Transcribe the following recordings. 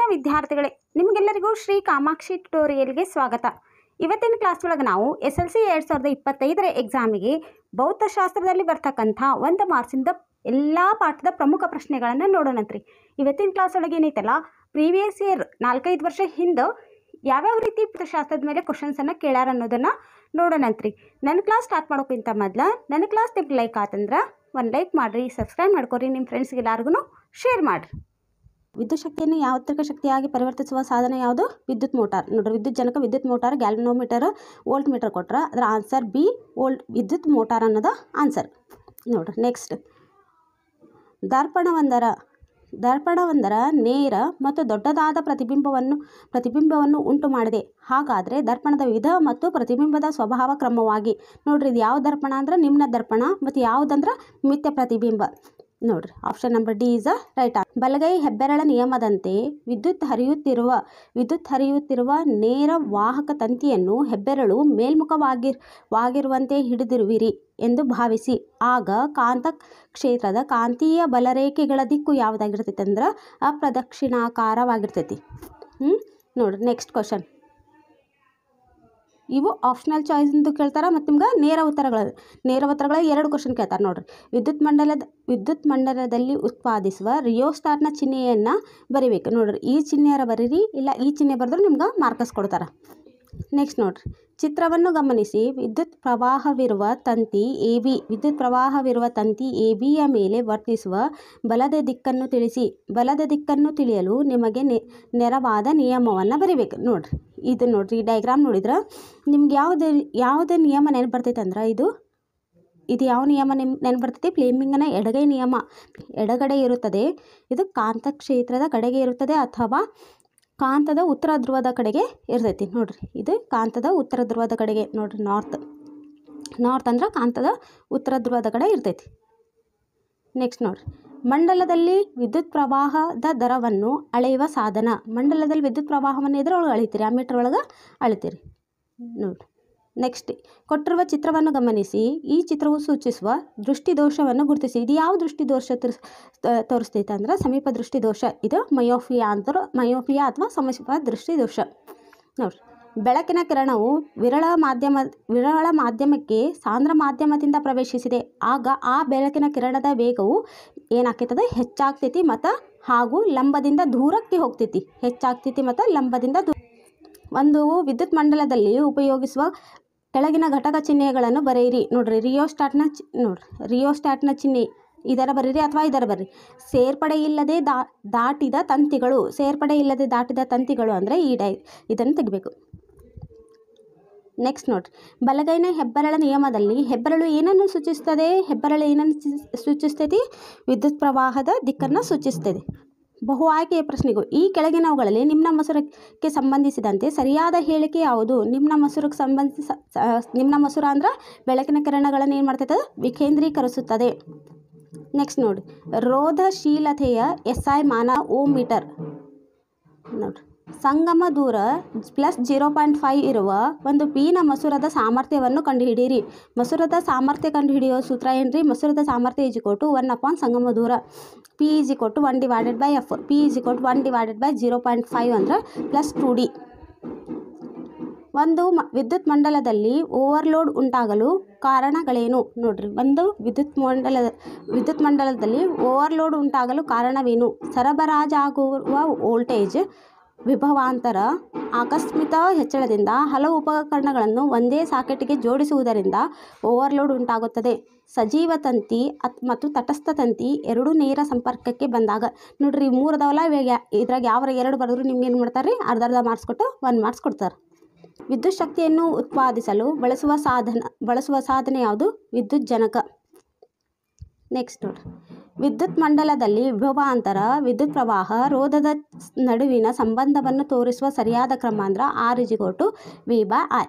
ಪ್ರೀತಿಯ ವಿದ್ಯಾರ್ಥಿಗಳೇ, ನಿಮಗೆಲ್ಲರಿಗೂ ಶ್ರೀ ಕಾಮಾಕ್ಷಿ ಟ್ಯುಟೋರಿಯಲ್ಗೆ ಸ್ವಾಗತ. ಇವತ್ತಿನ ಕ್ಲಾಸ್ ಒಳಗೆ ನಾವು SLC 2025 ಎಕ್ಸಾಮಿಗೆ ಭೌತಶಾಸ್ತ್ರದಲ್ಲಿ ಬರ್ತಕ್ಕಂಥ 1 ಮಾರ್ಕ್ಸಿಂದ ಎಲ್ಲ ಪಾಠದ ಪ್ರಮುಖ ಪ್ರಶ್ನೆಗಳನ್ನು ನೋಡೋಣಂತ್ರಿ. ಇವತ್ತಿನ ಕ್ಲಾಸ್ ಒಳಗೆ ಏನೈತಲ್ಲ, ಪ್ರೀವಿಯಸ್ ಇಯರ್ 4-5 ವರ್ಷ ಹಿಂದೆ ಯಾವ್ಯಾವ ರೀತಿ ಭೌತಶಾಸ್ತ್ರದ ಮೇಲೆ ಕ್ವಶನ್ಸನ್ನು ಕೇಳ್ಯಾರ ಅನ್ನೋದನ್ನು ನೋಡೋಣಂತ್ರಿ. ನನ್ನ ಕ್ಲಾಸ್ ಸ್ಟಾರ್ಟ್ ಮಾಡೋಕ್ಕಿಂತ ಮೊದಲು ನನ್ನ ಕ್ಲಾಸ್ ನಿಮ್ಗೆ ಲೈಕ್ ಆತಂದ್ರೆ ಒಂದು ಲೈಕ್ ಮಾಡಿರಿ, ಸಬ್ಸ್ಕ್ರೈಬ್ ಮಾಡ್ಕೊರಿ, ನಿಮ್ಮ ಫ್ರೆಂಡ್ಸ್ಗೆ ಎಲ್ಲರಿಗೂ ಶೇರ್ ಮಾಡಿರಿ. ವಿದ್ಯುತ್ ಶಕ್ತಿಯನ್ನು ಯಾಂತ್ರಿಕ ಶಕ್ತಿಯಾಗಿ ಪರಿವರ್ತಿಸುವ ಸಾಧನ ಯಾವುದು? ವಿದ್ಯುತ್ ಮೋಟಾರ್. ನೋಡ್ರಿ, ವಿದ್ಯುತ್ ಜನಕ ವಿದ್ಯುತ್ ಮೋಟಾರ್, ಗ್ಯಾಲ್ವನೋಮೀಟರ್, ವೋಲ್ಟ್ ಮೀಟರ್ ಕೊಟ್ರೆ ಅದರ ಆನ್ಸರ್ ಬಿ, ವಿದ್ಯುತ್ ಮೋಟಾರ್ ಅನ್ನೋದು ಆನ್ಸರ್. ನೋಡ್ರಿ ನೆಕ್ಸ್ಟ್, ದರ್ಪಣವೊಂದರ ನೇರ ಮತ್ತು ದೊಡ್ಡದಾದ ಪ್ರತಿಬಿಂಬವನ್ನು ಉಂಟು ಮಾಡಿದೆ. ಹಾಗಾದರೆ ದರ್ಪಣದ ವಿಧ ಮತ್ತು ಪ್ರತಿಬಿಂಬದ ಸ್ವಭಾವ ಕ್ರಮವಾಗಿ. ನೋಡ್ರಿ, ಇದು ಯಾವ ದರ್ಪಣ ಅಂದ್ರೆ ನಿಮ್ನ ದರ್ಪಣ, ಮತ್ತು ಯಾವುದಂದ್ರೆ ಮಿಥ್ಯ ಪ್ರತಿಬಿಂಬ. ನೋಡ್ರಿ, option number D is right. ಬಲಗೈ ಹೆಬ್ಬೆರಳ ನಿಯಮದಂತೆ ವಿದ್ಯುತ್ ಹರಿಯುತ್ತಿರುವ ನೇರ ವಾಹಕ ತಂತಿಯನ್ನು ಹೆಬ್ಬೆರಳು ಮೇಲ್ಮುಖವಾಗಿರುವಂತೆ ಹಿಡಿದಿರುವಿರಿ ಎಂದು ಭಾವಿಸಿ. ಆಗ ಕಾಂತ ಕ್ಷೇತ್ರದ ಕಾಂತೀಯ ಬಲರೇಖೆಗಳ ದಿಕ್ಕು ಯಾವುದಾಗಿರ್ತೈತಿ ಅಂದ್ರೆ ಅಪ್ರದಕ್ಷಿಣಾಕಾರವಾಗಿರ್ತೈತಿ. ನೋಡ್ರಿ ನೆಕ್ಸ್ಟ್ ಕ್ವಶನ್. ಇವು ಆಪ್ಷನಲ್ ಚಾಯ್ಸ್ ಎಂದು ಕೇಳ್ತಾರೆ, ಮತ್ತು ನಿಮ್ಗೆ ನೇರ ಉತ್ತರಗಳ 2 ಕ್ವಶನ್ ಕೇಳ್ತಾರೆ. ನೋಡ್ರಿ, ವಿದ್ಯುತ್ ಮಂಡಲದಲ್ಲಿ ಉತ್ಪಾದಿಸುವ ರಿಯೋಸ್ಟಾರ್ನ ಚಿಹ್ನೆಯನ್ನು ಬರಿಬೇಕು. ನೋಡ್ರಿ, ಈ ಚಿಹ್ನೆಯಾರ ಬರೀರಿ, ಇಲ್ಲ ಈ ಚಿಹ್ನೆ ಬರೆದ್ರು ನಿಮ್ಗೆ ಮಾರ್ಕಸ್ ಕೊಡ್ತಾರೆ. ನೆಕ್ಸ್ಟ್ ನೋಡ್ರಿ, ಚಿತ್ರವನ್ನು ಗಮನಿಸಿ. ವಿದ್ಯುತ್ ಪ್ರವಾಹವಿರುವ ತಂತಿ ಎಬಿಯ ಮೇಲೆ ವರ್ತಿಸುವ ಬಲದ ದಿಕ್ಕನ್ನು ತಿಳಿಸಿ. ಬಲದ ದಿಕ್ಕನ್ನು ತಿಳಿಯಲು ನಿಮಗೆ ನೆರವಾದ ನಿಯಮವನ್ನು ಬರಿಬೇಕು. ನೋಡ್ರಿ, ಇದು ನೋಡ್ರಿ, ಈ ಡಯಾಗ್ರಾಮ್ ನೋಡಿದ್ರೆ ನಿಮ್ಗೆ ಯಾವುದೇ ನಿಯಮ ನೆನಪು ಬರ್ತೈತೆ ಅಂದ್ರೆ ಇದು ಯಾವ ನಿಯಮ ನೆನಪು ಬರ್ತೈತಿ? ಫ್ಲೇಮಿಂಗನ ಎಡಗೈ ನಿಯಮ. ಎಡಗಡೆ ಇರುತ್ತದೆ, ಇದು ಕಾಂತಕ್ಷೇತ್ರದ ಕಡೆಗೆ ಇರುತ್ತದೆ ಅಥವಾ ಕಾಂತದ ಉತ್ತರ ಧ್ರುವದ ಕಡೆಗೆ ಇರ್ತೈತಿ. ನೋಡ್ರಿ, ಇದು ಕಾಂತದ ಉತ್ತರ ಧ್ರುವದ ಕಡೆಗೆ. ನೋಡ್ರಿ, ನಾರ್ತ್ ಅಂದ್ರೆ ಕಾಂತದ ಉತ್ತರ ಧ್ರುವದ ಕಡೆ ಇರ್ತೈತಿ. ನೆಕ್ಸ್ಟ್ ನೋಡ್ರಿ, ಮಂಡಲದಲ್ಲಿ ವಿದ್ಯುತ್ ಪ್ರವಾಹದ ದರವನ್ನು ಅಳೆಯುವ ಸಾಧನ. ಮಂಡಲದಲ್ಲಿ ವಿದ್ಯುತ್ ಪ್ರವಾಹವನ್ನು ಎದುರೊಳಗೆ ಅಳಿತೀರಿ, ಮೀಟರ್ ಒಳಗೆ ಅಳಿತೀರಿ. ನೋಡ್ರಿ ನೆಕ್ಸ್ಟ್, ಕೊಟ್ಟಿರುವ ಚಿತ್ರವನ್ನು ಗಮನಿಸಿ. ಈ ಚಿತ್ರವು ಸೂಚಿಸುವ ದೃಷ್ಟಿದೋಷವನ್ನು ಗುರುತಿಸಿ. ಇದು ಯಾವ ದೃಷ್ಟಿದೋಷ ತೋರಿಸ್ತೈತೆ ಅಂದ್ರೆ ಸಮೀಪ ದೃಷ್ಟಿದೋಷ. ಇದು ಮಯೋಪಿಯಾ ಅಥವಾ ಸಮೀಪ ದೃಷ್ಟಿದೋಷ. ನೋಡ್ರಿ, ಬೆಳಕಿನ ಕಿರಣವು ವಿರಳ ಮಾಧ್ಯಮಕ್ಕೆ ಸಾಂದ್ರ ಮಾಧ್ಯಮದಿಂದ ಪ್ರವೇಶಿಸಿದೆ. ಆಗ ಆ ಬೆಳಕಿನ ಕಿರಣದ ವೇಗವು ಏನಾಗ್ತೈತದ? ಹೆಚ್ಚಾಗ್ತೈತಿ ಹಾಗೂ ಲಂಬದಿಂದ ದೂರಕ್ಕೆ ಹೋಗ್ತೈತಿ. ಒಂದು ವಿದ್ಯುತ್ ಮಂಡಲದಲ್ಲಿ ಉಪಯೋಗಿಸುವ ಕೆಳಗಿನ ಘಟಕ ಚಿಹ್ನೆಗಳನ್ನು ಬರೆಯಿರಿ. ನೋಡ್ರಿ, ರಿಯೋಸ್ಟಾಟ್ನ ಚಿಹ್ನೆ ಇದರ ಬರೀರಿ ಅಥವಾ ಇದರ ಬರ್ರಿ. ಸೇರ್ಪಡೆಯಿಲ್ಲದೆ ದಾಟಿದ ತಂತಿಗಳು ಅಂದರೆ ಇದನ್ನು ತೆಗಿಬೇಕು. ನೆಕ್ಸ್ಟ್ ನೋಡ್ರಿ, ಬಲಗೈನ ಹೆಬ್ಬೆರಳ ನಿಯಮದಲ್ಲಿ ಹೆಬ್ಬೆರಳು ಏನನ್ನು ಸೂಚಿಸ್ತೈತಿ? ವಿದ್ಯುತ್ ಪ್ರವಾಹದ ದಿಕ್ಕನ್ನು ಸೂಚಿಸ್ತದೆ. ಬಹು ಆಯ್ಕೆಯ ಪ್ರಶ್ನೆಗಳು. ಈ ಕೆಳಗಿನವುಗಳಲ್ಲಿ ನಿಮ್ನ ಮಸೂರಕ್ಕೆ ಸಂಬಂಧಿಸಿದಂತೆ ಸರಿಯಾದ ಹೇಳಿಕೆ ಯಾವುದು? ನಿಮ್ನ ಮಸೂರ ಅಂದ್ರೆ ಬೆಳಕಿನ ಕಿರಣಗಳನ್ನು ಏನು ಮಾಡ್ತೈತೆ? ವಿಕೇಂದ್ರೀಕರಿಸುತ್ತದೆ. ನೆಕ್ಸ್ಟ್ ನೋಡಿ, ರೋಧಶೀಲತೆಯ SI ಮಾನ ಓಮ್ ಮೀಟರ್. ನೋಡ್ರಿ, ಸಂಗಮ ದೂರ +0.5 ಇರುವ ಒಂದು ಪಿನ ಮಸೂರದ ಸಾಮರ್ಥ್ಯವನ್ನು ಕಂಡುಹಿಡಿಯಿರಿ. ಮಸೂರದ ಸಾಮರ್ಥ್ಯ ಕಂಡುಹಿಡಿಯೋ ಸೂತ್ರ ಏನ್ರಿ? ಮಸೂರದ ಸಾಮರ್ಥ್ಯ =1 ಸಂಗಮ ದೂರ. P = 1/F. P = 1/0.5 ಅಂದ್ರೆ +2D. ಒಂದು ವಿದ್ಯುತ್ ಮಂಡಲದಲ್ಲಿ ಓವರ್ಲೋಡ್ ಉಂಟಾಗಲು ಕಾರಣಗಳೇನು? ನೋಡ್ರಿ, ಒಂದು ವಿದ್ಯುತ್ ಮಂಡಲದಲ್ಲಿ ಓವರ್ಲೋಡ್ ಉಂಟಾಗಲು ಕಾರಣವೇನು? ಸರಬರಾಜಾಗುವ ವೋಲ್ಟೇಜ್ ವಿಭವಾಂತರ ಆಕಸ್ಮಿಕ ಹೆಚ್ಚಳದಿಂದ ಹಲವು ಉಪಕರಣಗಳನ್ನು ಒಂದೇ ಸಾಕೆಟ್ಗೆ ಜೋಡಿಸುವುದರಿಂದ ಓವರ್ಲೋಡ್ ಉಂಟಾಗುತ್ತದೆ. ಸಜೀವ ತಂತಿ ಮತ್ತು ತಟಸ್ಥ ತಂತಿ ಎರಡೂ ನೇರ ಸಂಪರ್ಕಕ್ಕೆ ಬಂದಾಗ. ನೋಡ್ರಿ, 3 ಅದಾವಲ್ಲ, ಇದ್ರಾಗ ಯಾವ 2 ಬರೆದ್ರು ನಿಮ್ಗೆ ಏನು ಮಾಡ್ತಾರೆ? ಅರ್ಧ ಮಾರ್ಕ್ಸ್ ಕೊಟ್ಟು 1 ಮಾರ್ಕ್ಸ್ ಕೊಡ್ತಾರೆ. ವಿದ್ಯುತ್ ಶಕ್ತಿಯನ್ನು ಉತ್ಪಾದಿಸಲು ಬಳಸುವ ಸಾಧನ ಯಾವುದು? ವಿದ್ಯುತ್ ಜನಕ. ನೆಕ್ಸ್ಟ್ ನೋಡ್ರಿ, ವಿದ್ಯುತ್ ಮಂಡಲದಲ್ಲಿ ವಿಭವಾಂತರ, ವಿದ್ಯುತ್ ಪ್ರವಾಹ, ರೋಧದ ನಡುವಿನ ಸಂಬಂಧವನ್ನು ತೋರಿಸುವ ಸರಿಯಾದ ಕ್ರಮ ಅಂದ್ರೆ R = V/I.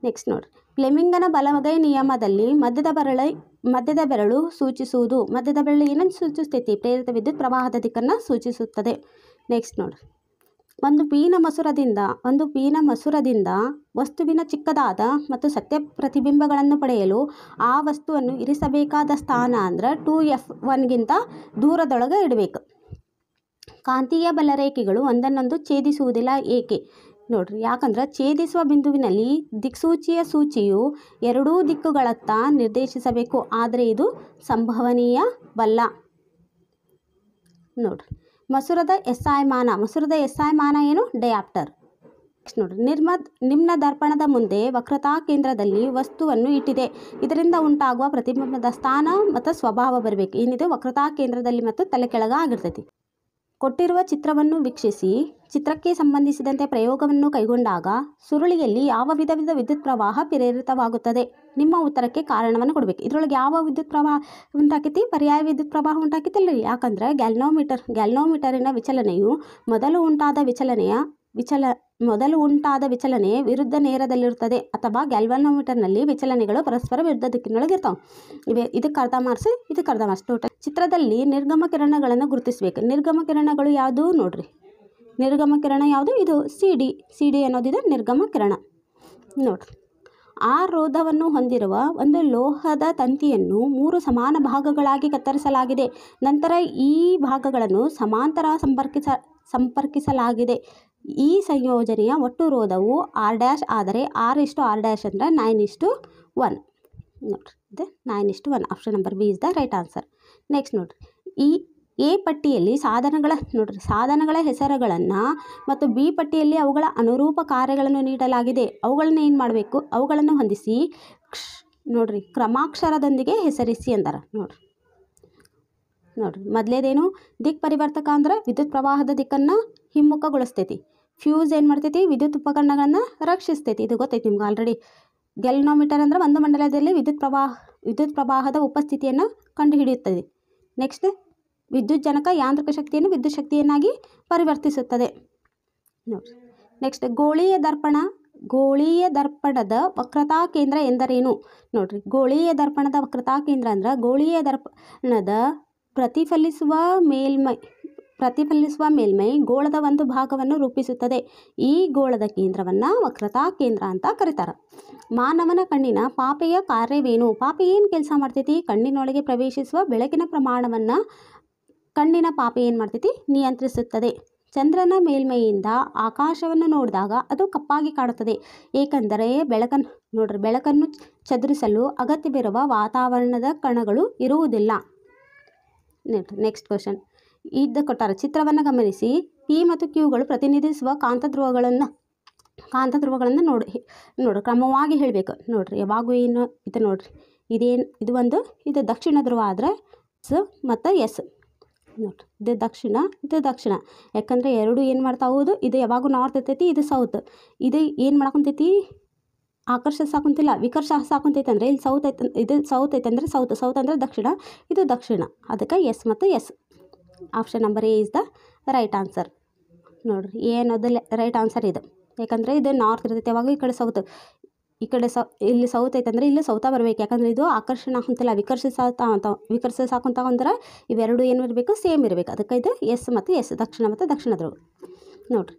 ನೆಕ್ಸ್ಟ್ ನೋಡ್ರಿ, ಫ್ಲೆಮಿಂಗನ ಬಲಗೈ ನಿಯಮದಲ್ಲಿ ಮಧ್ಯದ ಬೆರಳು ಸೂಚಿಸುವುದು. ಮಧ್ಯದ ಬೆರಳು ಏನನ್ನು ಸೂಚಿಸ್ತೈತಿ? ಪ್ರೇರಿತ ವಿದ್ಯುತ್ ಪ್ರವಾಹದ ದಿಕ್ಕನ್ನು ಸೂಚಿಸುತ್ತದೆ. ನೆಕ್ಸ್ಟ್ ನೋಡ್ರಿ, ಒಂದು ಪಿನ ಮಸೂರದಿಂದ ವಸ್ತುವಿನ ಚಿಕ್ಕದಾದ ಮತ್ತು ಸತ್ಯ ಪ್ರತಿಬಿಂಬಗಳನ್ನು ಪಡೆಯಲು ಆ ವಸ್ತುವನ್ನು ಇರಿಸಬೇಕಾದ ಸ್ಥಾನ ಅಂದ್ರೆ 2F1ಗಿಂತ ದೂರದೊಳಗೆ ಇಡಬೇಕು. ಕಾಂತೀಯ ಬಲರೇಖೆಗಳು ಒಂದನ್ನೊಂದು ಛೇದಿಸುವುದಿಲ್ಲ ಏಕೆ? ನೋಡ್ರಿ, ಯಾಕಂದ್ರೆ ಛೇದಿಸುವ ಬಿಂದುವಿನಲ್ಲಿ ದಿಕ್ಸೂಚಿಯ ಸೂಚಿಯು ಎರಡೂ ದಿಕ್ಕುಗಳತ್ತ ನಿರ್ದೇಶಿಸಬೇಕು, ಆದರೆ ಇದು ಸಂಭವನೀಯವಲ್ಲ. ನೋಡ್ರಿ, ಮಸೂರದ SI ಮಾನ ಏನು? ಡಯಾಪ್ಟರ್. ನೆಕ್ಸ್ಟ್ ನೋಡ್ರಿ, ನಿಮ್ನ ದರ್ಪಣದ ಮುಂದೆ ವಕ್ರತಾ ಕೇಂದ್ರದಲ್ಲಿ ವಸ್ತುವನ್ನು ಇಟ್ಟಿದೆ. ಇದರಿಂದ ಉಂಟಾಗುವ ಪ್ರತಿಬಿಂಬದ ಸ್ಥಾನ ಮತ್ತು ಸ್ವಭಾವ ಬರಬೇಕು. ಏನಿದೆ? ವಕ್ರತಾ ಕೇಂದ್ರದಲ್ಲಿ ಮತ್ತು ತಲೆ ಕೆಳಗ ಆಗಿರ್ತೈತಿ. ಕೊಟ್ಟಿರುವ ಚಿತ್ರವನ್ನು ವೀಕ್ಷಿಸಿ ಚಿತ್ರಕ್ಕೆ ಸಂಬಂಧಿಸಿದಂತೆ ಪ್ರಯೋಗವನ್ನು ಕೈಗೊಂಡಾಗ ಸುರುಳಿಯಲ್ಲಿ ಯಾವ ವಿಧದ ವಿದ್ಯುತ್ ಪ್ರವಾಹ ಪ್ರೇರಿತವಾಗುತ್ತದೆ? ನಿಮ್ಮ ಉತ್ತರಕ್ಕೆ ಕಾರಣವನ್ನು ಕೊಡಬೇಕು. ಇದರೊಳಗೆ ಯಾವ ವಿದ್ಯುತ್ ಪ್ರವಾಹ ಉಂಟಾಕೈತಿ? ಪರ್ಯಾಯ ವಿದ್ಯುತ್ ಪ್ರವಾಹ ಉಂಟಾಕೈತಿಲ್ಲ. ಯಾಕಂದ್ರೆ ಗ್ಯಾಲ್ನೋಮೀಟರಿನ ವಿಚಲನೆಯು ಮೊದಲು ಉಂಟಾದ ವಿಚಲನೆ ವಿರುದ್ಧ ನೇರದಲ್ಲಿರುತ್ತದೆ, ಅಥವಾ ಗ್ಯಾಲ್ವನೋಮೀಟರ್ನಲ್ಲಿ ವಿಚಲನೆಗಳು ಪರಸ್ಪರ ವಿರುದ್ಧ ದಿಕ್ಕಿನೊಳಗೆ ಇರ್ತಾವೆ. ಇದಕ್ಕೆ ಅರ್ಧ ಮಾರ್ಕ್ಸ್ ಟೋಟಲ್. ಚಿತ್ರದಲ್ಲಿ ನಿರ್ಗಮ ಕಿರಣಗಳನ್ನು ಗುರುತಿಸಬೇಕು. ನಿರ್ಗಮ ಕಿರಣಗಳು ಯಾವುದು? ನೋಡ್ರಿ, ನಿರ್ಗಮ ಕಿರಣ ಯಾವುದು? ಇದು ಸಿ ಡಿ ಅನ್ನೋದಿದೆ ನಿರ್ಗಮ ಕಿರಣ. ನೋಡ್ರಿ, ಆ ರೋಧವನ್ನು ಹೊಂದಿರುವ ಒಂದು ಲೋಹದ ತಂತಿಯನ್ನು 3 ಸಮಾನ ಭಾಗಗಳಾಗಿ ಕತ್ತರಿಸಲಾಗಿದೆ. ನಂತರ ಈ ಭಾಗಗಳನ್ನು ಸಮಾಂತರ ಸಂಪರ್ಕಿಸಲಾಗಿದೆ. ಈ ಸಂಯೋಜನೆಯ ಒಟ್ಟು ರೋಧವು R' ಆದರೆ R/R' ಅಂದರೆ 9:1. ನೋಡ್ರಿ, ಇದು 9:1. Option number B is the right answer. Next ನೋಡ್ರಿ, ಈ ಎ ಪಟ್ಟಿಯಲ್ಲಿ ಸಾಧನಗಳ ಹೆಸರುಗಳನ್ನು ಮತ್ತು ಬಿ ಪಟ್ಟಿಯಲ್ಲಿ ಅವುಗಳ ಅನುರೂಪ ಕಾರ್ಯಗಳನ್ನು ನೀಡಲಾಗಿದೆ. ಅವುಗಳನ್ನು ಏನು ಮಾಡಬೇಕು? ಅವುಗಳನ್ನು ಹೊಂದಿಸಿ ನೋಡ್ರಿ ಕ್ರಮಾಕ್ಷರದೊಂದಿಗೆ ಹೆಸರಿಸಿ ಅಂತಾರೆ. ನೋಡ್ರಿ ಮೊದಲೇದೇನು? ದಿಕ್ ಪರಿವರ್ತಕ ಅಂದ್ರೆ ವಿದ್ಯುತ್ ಪ್ರವಾಹದ ದಿಕ್ಕನ್ನು ಹಿಮ್ಮುಖಗೊಳಿಸ್ತೈತಿ. ಫ್ಯೂಸ್ ಏನು ಮಾಡ್ತೈತಿ? ವಿದ್ಯುತ್ ಉಪಕರಣಗಳನ್ನು ರಕ್ಷಿಸ್ತೈತಿ. ಇದು ಗೊತ್ತೈತಿ ನಿಮ್ಗೆ ಆಲ್ರೆಡಿ. ಗ್ಯಾಲ್ವನೋಮೀಟರ್ ಅಂದರೆ ಒಂದು ಮಂಡಲದಲ್ಲಿ ವಿದ್ಯುತ್ ಪ್ರವಾಹದ ಉಪಸ್ಥಿತಿಯನ್ನು ಕಂಡುಹಿಡಿಯುತ್ತದೆ. ನೆಕ್ಸ್ಟ್, ವಿದ್ಯುತ್ ಜನಕ ಯಾಂತ್ರಿಕ ಶಕ್ತಿಯನ್ನು ವಿದ್ಯುತ್ ಶಕ್ತಿಯನ್ನಾಗಿ ಪರಿವರ್ತಿಸುತ್ತದೆ. ನೋಡ್ರಿ, ನೆಕ್ಸ್ಟ್, ಗೋಳೀಯ ದರ್ಪಣದ ವಕ್ರತಾ ಕೇಂದ್ರ ಎಂದರೇನು? ನೋಡ್ರಿ, ಗೋಳೀಯ ದರ್ಪಣದ ವಕ್ರತಾ ಕೇಂದ್ರ ಅಂದ್ರೆ ಗೋಳೀಯ ದರ್ಪಣದ ಪ್ರತಿಫಲಿಸುವ ಮೇಲ್ಮೈ ಗೋಳದ ಒಂದು ಭಾಗವನ್ನು ರೂಪಿಸುತ್ತದೆ. ಈ ಗೋಳದ ಕೇಂದ್ರವನ್ನು ವಕ್ರತಾ ಕೇಂದ್ರ ಅಂತ ಕರೀತಾರೆ. ಮಾನವನ ಕಣ್ಣಿನ ಪಾಪೆಯ ಕಾರ್ಯವೇನು? ಪಾಪೆ ಏನು ಕೆಲಸ ಮಾಡ್ತೈತಿ? ಕಣ್ಣಿನೊಳಗೆ ಪ್ರವೇಶಿಸುವ ಬೆಳಕಿನ ಪ್ರಮಾಣವನ್ನು ಕಣ್ಣಿನ ಪಾಪೆ ಏನು ಮಾಡ್ತೈತಿ? ನಿಯಂತ್ರಿಸುತ್ತದೆ. ಚಂದ್ರನ ಮೇಲ್ಮೈಯಿಂದ ಆಕಾಶವನ್ನು ನೋಡಿದಾಗ ಅದು ಕಪ್ಪಾಗಿ ಕಾಣುತ್ತದೆ, ಏಕೆಂದರೆ ಬೆಳಕನ್ನು ಚದುರಿಸಲು ಅಗತ್ಯವಿರುವ ವಾತಾವರಣದ ಕಣಗಳು ಇರುವುದಿಲ್ಲ. ನೆಕ್ಸ್ಟ್ ಕ್ವಶನ್, ಇದು ಕೊಟ್ಟಾರ. ಚಿತ್ರವನ್ನು ಗಮನಿಸಿ. ಪಿ ಮತ್ತು ಕ್ಯೂಗಳು ಪ್ರತಿನಿಧಿಸುವ ಕಾಂತಧ್ರುವಗಳನ್ನು ನೋಡ್ರಿ ಕ್ರಮವಾಗಿ ಹೇಳಬೇಕು. ನೋಡ್ರಿ, ಯಾವಾಗೂ ಏನು ಇದು ನೋಡ್ರಿ, ಇದು ದಕ್ಷಿಣ ಧ್ರುವ ಆದರೆ ಮತ್ತು ಎಸ್. ನೋಡ್ರಿ, ಇದು ದಕ್ಷಿಣ. ಯಾಕಂದರೆ ಎರಡು ಏನು ಮಾಡ್ತಾ ಹೋದು? ಇದು ಯಾವಾಗೂ ನಾರ್ತ್ ಇರ್ತೈತಿ, ಇದು ಸೌತ್. ಇದು ಏನು ಮಾಡ್ಕೊತೈತಿ? ಆಕರ್ಷಿಸಾಕೊಂತಿಲ್ಲ, ವಿಕರ್ಷಿಸಾಕೊಂತೈತೆ. ಅಂದರೆ ಇಲ್ಲಿ ಸೌತ್ ಐತೆ ಅಂದರೆ ಸೌತ್ ಅಂದರೆ ದಕ್ಷಿಣ, ಇದು ದಕ್ಷಿಣ. ಅದಕ್ಕೆ ಎಸ್ ಮತ್ತು S. Option number A is the right answer. ನೋಡ್ರಿ, ಏನದು ರೈಟ್ ಆನ್ಸರ್ ಇದು. ಯಾಕಂದರೆ ಇದು ನಾರ್ತ್ ಇರ್ತೈತೆ, ಯಾವಾಗ ಈ ಕಡೆ ಸೌತ್, ಇಲ್ಲಿ ಸೌತ್ ಐತೆ ಅಂದರೆ ಇಲ್ಲಿ ಸೌತ ಬರಬೇಕು. ಯಾಕಂದರೆ ಇದು ಆಕರ್ಷಣೆ ಆಗುತ್ತಿಲ್ಲ, ವಿಕರ್ಷಿಸಾಕೊಂತ ಅಂದ್ರೆ ಇವೆರಡು ಏನು ಇರಬೇಕು? ಸೇಮ್ ಇರಬೇಕು. ಅದಕ್ಕೆ ಇದು ಎಸ್ ಮತ್ತು ಎಸ್, ದಕ್ಷಿಣ ಮತ್ತು ದಕ್ಷಿಣ ಧ್ರುವ. ನೋಡ್ರಿ,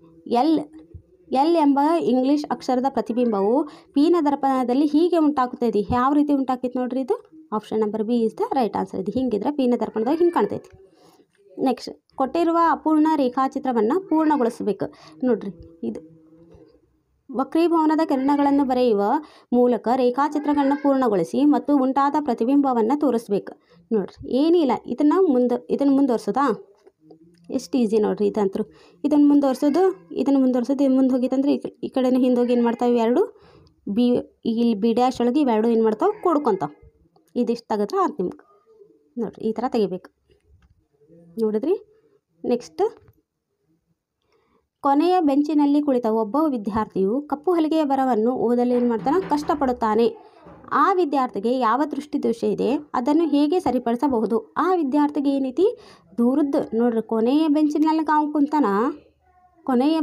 ಎಲ್ ಎಂಬ ಇಂಗ್ಲೀಷ್ ಅಕ್ಷರದ ಪ್ರತಿಬಿಂಬವು ಪಿನ ದರ್ಪಣದಲ್ಲಿ ಹೀಗೆ ಉಂಟಾಗುತ್ತದೆ. ಯಾವ ರೀತಿ ಉಂಟಾಕೈತಿ? ನೋಡ್ರಿ, ಇದು option number B is the right answer. ಇದು ಹಿಂಗಿದ್ರೆ ಪಿನ ದರ್ಪಣದಾಗ ಹಿಂಗೆ ಕಾಣ್ತೈತಿ. ನೆಕ್ಸ್ಟ್, ಕೊಟ್ಟಿರುವ ಅಪೂರ್ಣ ರೇಖಾಚಿತ್ರವನ್ನು ಪೂರ್ಣಗೊಳಿಸಬೇಕು. ನೋಡ್ರಿ, ಇದು ವಕ್ರೀಭವನದ ಕಿರಣಗಳನ್ನು ಬರೆಯುವ ಮೂಲಕ ರೇಖಾಚಿತ್ರಗಳನ್ನು ಪೂರ್ಣಗೊಳಿಸಿ ಮತ್ತು ಉಂಟಾದ ಪ್ರತಿಬಿಂಬವನ್ನು ತೋರಿಸ್ಬೇಕು. ನೋಡ್ರಿ, ಏನಿಲ್ಲ, ಇದನ್ನು ಮುಂದುವರ್ಸೋದಾ? ಎಷ್ಟು ಈಸಿ ನೋಡ್ರಿ ಇದಂತರೂ. ಇದನ್ನು ಮುಂದುವರ್ಸೋದು ಇದು ಮುಂದೆ ಹೋಗಿತ್ತಂದ್ರೆ ಈ ಕಡೆನೂ ಹಿಂದೋಗಿ ಏನು ಮಾಡ್ತಾವೆ? ಇವೆರಡು ಇಲ್ಲಿ ಬಿ ಡ್ಯಾಶ್ ಒಳಗೆ ಇವೆರಡು ಏನು ಮಾಡ್ತಾವೆ? ಕೂಡ್ಕೊತಾವೆ. ಇದಿಷ್ಟು ತೆಗೆದ್ರೆ ಆಯ್ತು ನಿಮ್ಗೆ. ನೋಡ್ರಿ, ಈ ಥರ ತೆಗಿಬೇಕು. ನೋಡಿದ್ರಿ. ನೆಕ್ಸ್ಟ್, ಕೊನೆಯ ಬೆಂಚಿನಲ್ಲಿ ಕುಳಿತ ಒಬ್ಬ ವಿದ್ಯಾರ್ಥಿಯು ಕಪ್ಪು ಹಲಗೆಯ ಬರಹವನ್ನು ಓದಲು ಏನು ಮಾಡ್ತಾನೆ? ಕಷ್ಟಪಡುತ್ತಾನೆ. ಆ ವಿದ್ಯಾರ್ಥಿಗೆ ಯಾವ ದೃಷ್ಟಿದೋಷ ಇದೆ? ಅದನ್ನು ಹೇಗೆ ಸರಿಪಡಿಸಬಹುದು? ಆ ವಿದ್ಯಾರ್ಥಿಗೆ ಏನೈತಿ? ದೂರದ್ದು. ನೋಡ್ರಿ, ಕೊನೆಯ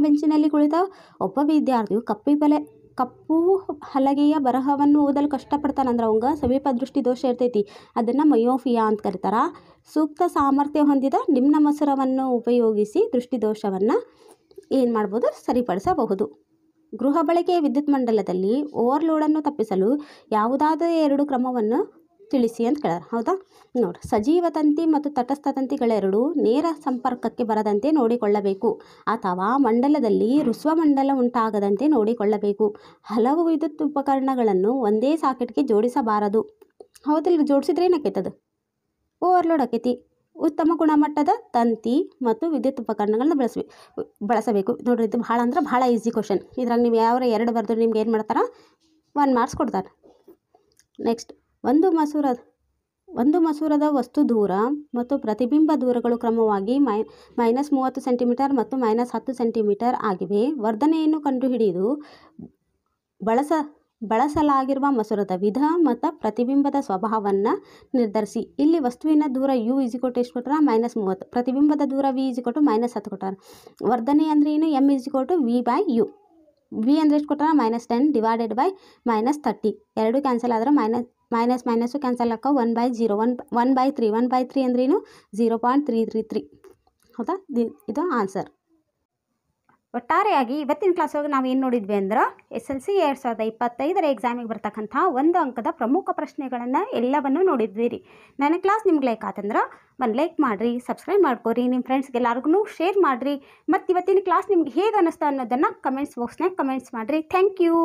ಬೆಂಚಿನಲ್ಲಿ ಕುಳಿತ ಒಬ್ಬ ವಿದ್ಯಾರ್ಥಿಯು ಕಪ್ಪು ಹಲಗೆಯ ಬರಹವನ್ನು ಓದಲು ಕಷ್ಟಪಡ್ತಾನೆ ಅಂದ್ರೆ ಅವಂಗ ಸಮೀಪ ದೃಷ್ಟಿ ದೋಷ ಇರ್ತೈತಿ. ಅದನ್ನು ಮಯೋಫಿಯಾ ಅಂತ ಕರೀತಾರೆ. ಸೂಕ್ತ ಸಾಮರ್ಥ್ಯ ಹೊಂದಿದ ನಿಮ್ನ ಮಸೂರವನ್ನು ಉಪಯೋಗಿಸಿ ದೃಷ್ಟಿದೋಷವನ್ನು ಏನು ಮಾಡ್ಬೋದು? ಸರಿಪಡಿಸಬಹುದು. ಗೃಹ ಬಳಕೆಯ ವಿದ್ಯುತ್ ಮಂಡಲದಲ್ಲಿ ಓವರ್ಲೋಡನ್ನು ತಪ್ಪಿಸಲು ಯಾವುದಾದರೂ ಎರಡು ಕ್ರಮವನ್ನು ತಿಳಿಸಿ ಅಂತ ಕೇಳ್ಯಾರ. ಹೌದಾ? ನೋಡಿರಿ, ಸಜೀವ ತಂತಿ ಮತ್ತು ತಟಸ್ಥ ತಂತಿಗಳೆರಡೂ ನೇರ ಸಂಪರ್ಕಕ್ಕೆ ಬರದಂತೆ ನೋಡಿಕೊಳ್ಳಬೇಕು ಅಥವಾ ಮಂಡಲದಲ್ಲಿ ಋಸ್ವಮಂಡಲ ಉಂಟಾಗದಂತೆ ನೋಡಿಕೊಳ್ಳಬೇಕು. ಹಲವು ವಿದ್ಯುತ್ ಉಪಕರಣಗಳನ್ನು ಒಂದೇ ಸಾಕೆಟ್ಗೆ ಜೋಡಿಸಬಾರದು. ಹೌದಿಲ್ಲ? ಜೋಡಿಸಿದ್ರೆ ಏನಾಕೈತದು? ಓವರ್ಲೋಡ್ ಆಕೈತಿ. ಉತ್ತಮ ಗುಣಮಟ್ಟದ ತಂತಿ ಮತ್ತು ವಿದ್ಯುತ್ ಉಪಕರಣಗಳನ್ನ ಬಳಸಬೇಕು. ನೋಡಿರಿ, ಇದು ಭಾಳ ಅಂದ್ರೆ ಭಾಳ ಈಸಿ ಕ್ವಶನ್. ಇದ್ರಾಗ ನೀವು ಯಾವ 2 ಬರೆದ್ರು ನಿಮ್ಗೆ ಏನು ಮಾಡ್ತಾರೆ? 1 ಮಾರ್ಕ್ಸ್ ಕೊಡ್ತಾರೆ. ನೆಕ್ಸ್ಟ್, ಒಂದು ಮಸೂರದ ವಸ್ತು ದೂರ ಮತ್ತು ಪ್ರತಿಬಿಂಬ ದೂರಗಳು ಕ್ರಮವಾಗಿ -30 ಸೆಂಟಿಮೀಟರ್ ಮತ್ತು -10 ಸೆಂಟಿಮೀಟರ್ ಆಗಿವೆ. ವರ್ಧನೆಯನ್ನು ಕಂಡುಹಿಡಿದು ಬಳಸಲಾಗಿರುವ ಮಸೂರದ ವಿಧ ಮತ್ತು ಪ್ರತಿಬಿಂಬದ ಸ್ವಭಾವವನ್ನು ನಿರ್ಧರಿಸಿ. ಇಲ್ಲಿ ವಸ್ತುವಿನ ದೂರ u ಎಷ್ಟು ಕೊಟ್ಟಾರ? -30. ಪ್ರತಿಬಿಂಬದ ದೂರ v -10 ಕೊಟ್ಟಾರ. ವರ್ಧನೆ ಅಂದ್ರೆ ಏನು? m v/u. v ಅಂದರೆ ಎಷ್ಟು ಕೊಟ್ಟಾರ? -10 ಡಿವೈಡೆಡ್ ಬೈ -30. 2 ಕ್ಯಾನ್ಸಲ್ ಆದ್ರೆ ಮೈನಸ್ ಕ್ಯಾನ್ಸಲ್ ಆಕ್ಕ 1/0. 1/3. 1/3 ಅಂದ್ರೇನು? 0.333. ಹೌದಾ? ಇದು ಆನ್ಸರ್. ಒಟ್ಟಾರೆಯಾಗಿ ಇವತ್ತಿನ ಕ್ಲಾಸ್ ಒಳಗೆ ನಾವು ಏನು ನೋಡಿದ್ವಿ ಅಂದ್ರೆ SLC 2025 ಎಕ್ಸಾಮಿಗೆ ಬರ್ತಕ್ಕಂಥ 1 ಅಂಕದ ಪ್ರಮುಖ ಪ್ರಶ್ನೆಗಳನ್ನು ಎಲ್ಲವನ್ನು ನೋಡಿದ್ವಿ ರೀ. ನನ್ನ ಕ್ಲಾಸ್ ನಿಮ್ಗೆ ಲೈಕ್ ಆತಂದ್ರೆ ಒಂದು ಲೈಕ್ ಮಾಡಿರಿ, ಸಬ್ಸ್ಕ್ರೈಬ್ ಮಾಡ್ಕೊರಿ, ನಿಮ್ಮ ಫ್ರೆಂಡ್ಸ್ಗೆ ಎಲ್ಲರಿಗೂ ಶೇರ್ ಮಾಡಿರಿ. ಮತ್ತು ಇವತ್ತಿನ ಕ್ಲಾಸ್ ನಿಮ್ಗೆ ಹೇಗೆ ಅನ್ನಿಸ್ತಾ ಅನ್ನೋದನ್ನು ಕಮೆಂಟ್ಸ್ ಬಾಕ್ಸ್ನಾಗ ಕಮೆಂಟ್ಸ್ ಮಾಡಿರಿ. Thank you.